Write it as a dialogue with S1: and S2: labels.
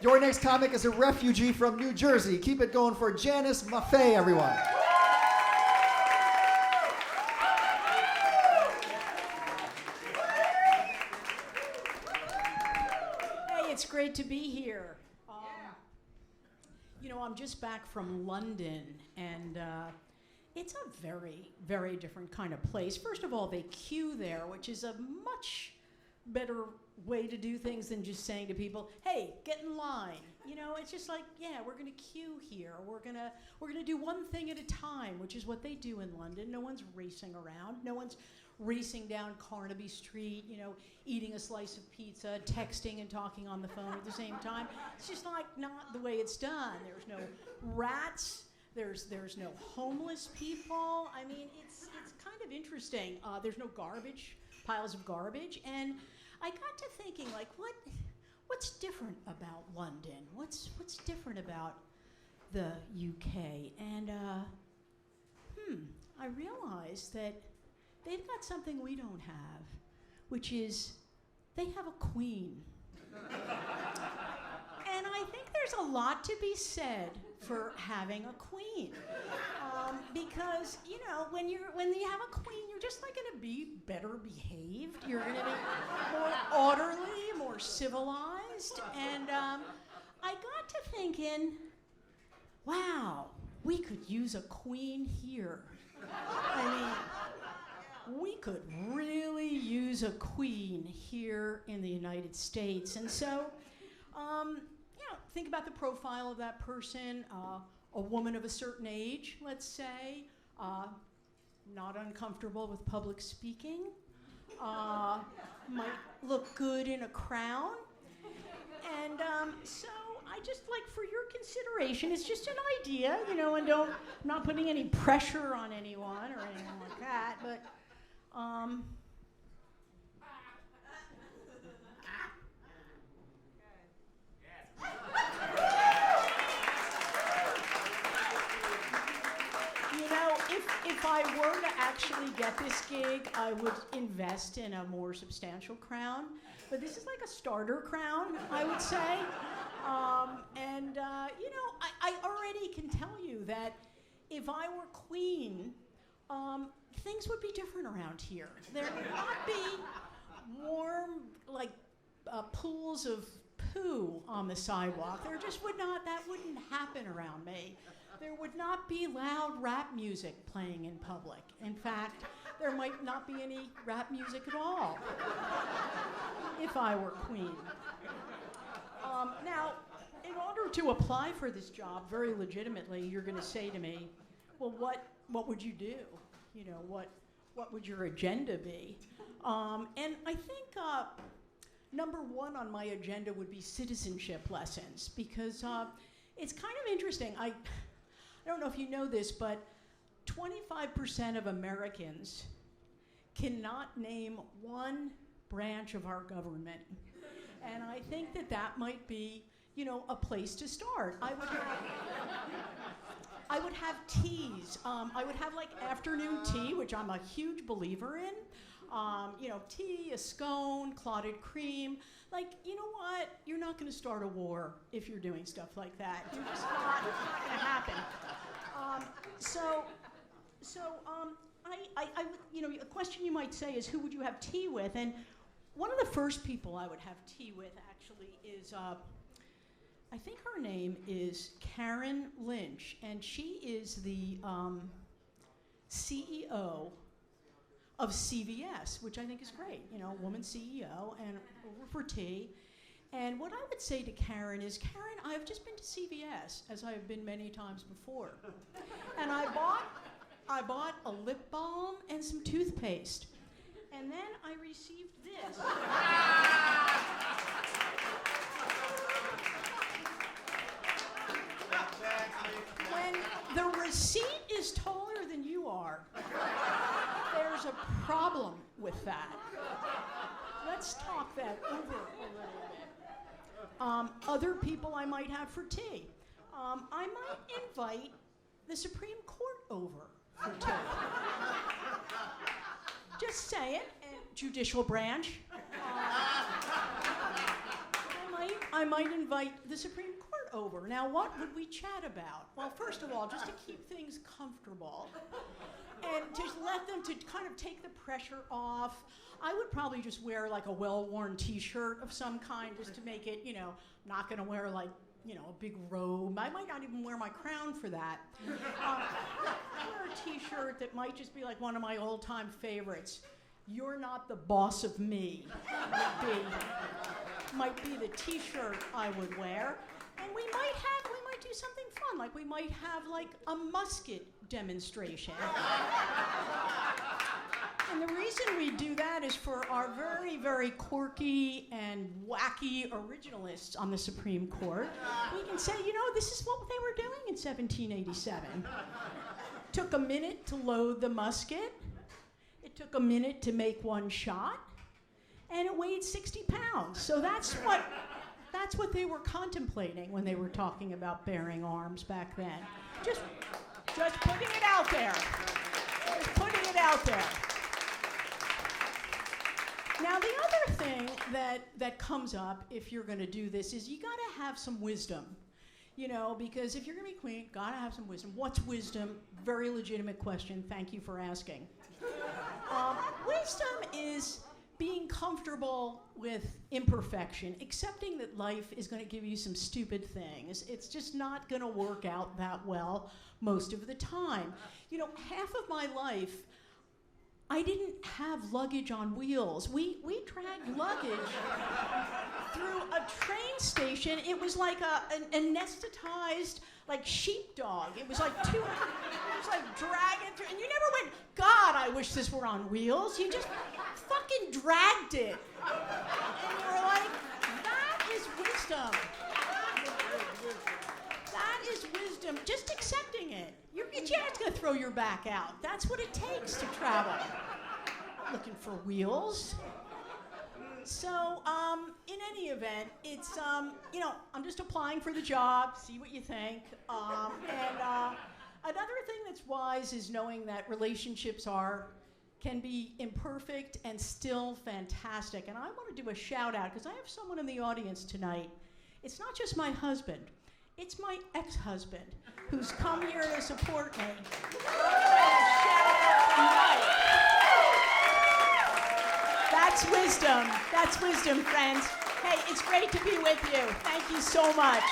S1: Your next comic is a refugee from New Jersey. Keep it going for Janice Maffei, everyone.
S2: Hey, it's great to be here. I'm just back from London, and it's a very, very different kind of place. First of all, they queue there, which is a much better way to do things than just saying to people, hey, get in line. It's just like, yeah, we're gonna queue here. We're gonna do one thing at a time, which is what they do in London. No one's racing around. No one's racing down Carnaby Street, eating a slice of pizza, texting and talking on the phone at the same time. It's just like not the way it's done. There's no rats. There's no homeless people. I mean, it's kind of interesting. There's no garbage, piles of garbage, and I got to thinking, like, what's different about London? What's different about the UK? And I realized that they've got something we don't have, which is they have a queen. And I think there's a lot to be said for having a queen, because when you have a queen, you're just like going to be better behaved. You're going to be more orderly, more civilized, and I got to thinking, wow, we could use a queen here. I mean, we could really use a queen here in the United States, and so. Think about the profile of that person, a woman of a certain age, let's say, not uncomfortable with public speaking, might look good in a crown. And so I just like, for your consideration, it's just an idea, and I'm not putting any pressure on anyone or anything like that, but if I were to actually get this gig, I would invest in a more substantial crown. But this is like a starter crown, I would say. I already can tell you that if I were queen, things would be different around here. There would not be warm, pools of poo on the sidewalk. That wouldn't happen around me. There would not be loud rap music playing in public. In fact, there might not be any rap music at all if I were queen. Now, in order to apply for this job very legitimately, you're going to say to me, well, what would you do? What would your agenda be? And I think number one on my agenda would be citizenship lessons, because it's kind of interesting. I don't know if you know this, but 25% of Americans cannot name one branch of our government. And I think that might be, a place to start. I would have teas. I would have afternoon tea, which I'm a huge believer in. Tea, a scone, clotted cream. You know what? You're not going to start a war if you're doing stuff like that. You're just not going to happen. A question you might say is, who would you have tea with? And one of the first people I would have tea with actually is, I think her name is Karen Lynch, and she is the CEO of CVS, which I think is great, woman CEO, and over for tea. And what I would say to Karen is, Karen, I've just been to CVS, as I have been many times before. And I bought a lip balm and some toothpaste. And then I received this. When the receipt is taller than you are, there's a problem with that. Let's talk that over a little bit. Other people I might have for tea. I might invite the Supreme Court over for tea. Just saying, and judicial branch. I I might invite the Supreme Court over. Now, what would we chat about? Well, first of all, just to keep things comfortable and to let them to kind of take the pressure off, I would probably just wear like a well-worn t-shirt of some kind just to make it, not gonna wear like, a big robe. I might not even wear my crown for that. Wear a t-shirt that might just be like one of my old-time favorites. You're not the boss of me. Might be the t-shirt I would wear. And we might do something fun, like we might have like a musket demonstration. And the reason we do that is for our very, very quirky and wacky originalists on the Supreme Court. We can say, this is what they were doing in 1787. Took a minute to load the musket. It took a minute to make one shot. And it weighed 60 pounds. So that's what they were contemplating when they were talking about bearing arms back then. Just putting it out there. Just putting it out there. Now, the other thing that comes up if you're going to do this is you got to have some wisdom, because if you're going to be queen, got to have some wisdom. What's wisdom? Very legitimate question. Thank you for asking. Wisdom is being comfortable with imperfection, accepting that life is going to give you some stupid things. It's just not going to work out that well most of the time. Half of my life, I didn't have luggage on wheels. We dragged luggage through a train station. It was like an anesthetized, like sheepdog. It was like dragging through, and you never went, God, I wish this were on wheels. You just fucking dragged it. And you were like, that is wisdom. That is wisdom. Just accepting it. You're just going to throw your back out. That's what it takes to travel. Not looking for wheels. So, in any event, it's, I'm just applying for the job, see what you think. Another thing that's wise is knowing that relationships can be imperfect and still fantastic. And I want to do a shout out, because I have someone in the audience tonight. It's not just my husband. It's my ex-husband who's come here to support me. That's wisdom. That's wisdom, friends. Hey, it's great to be with you. Thank you so much.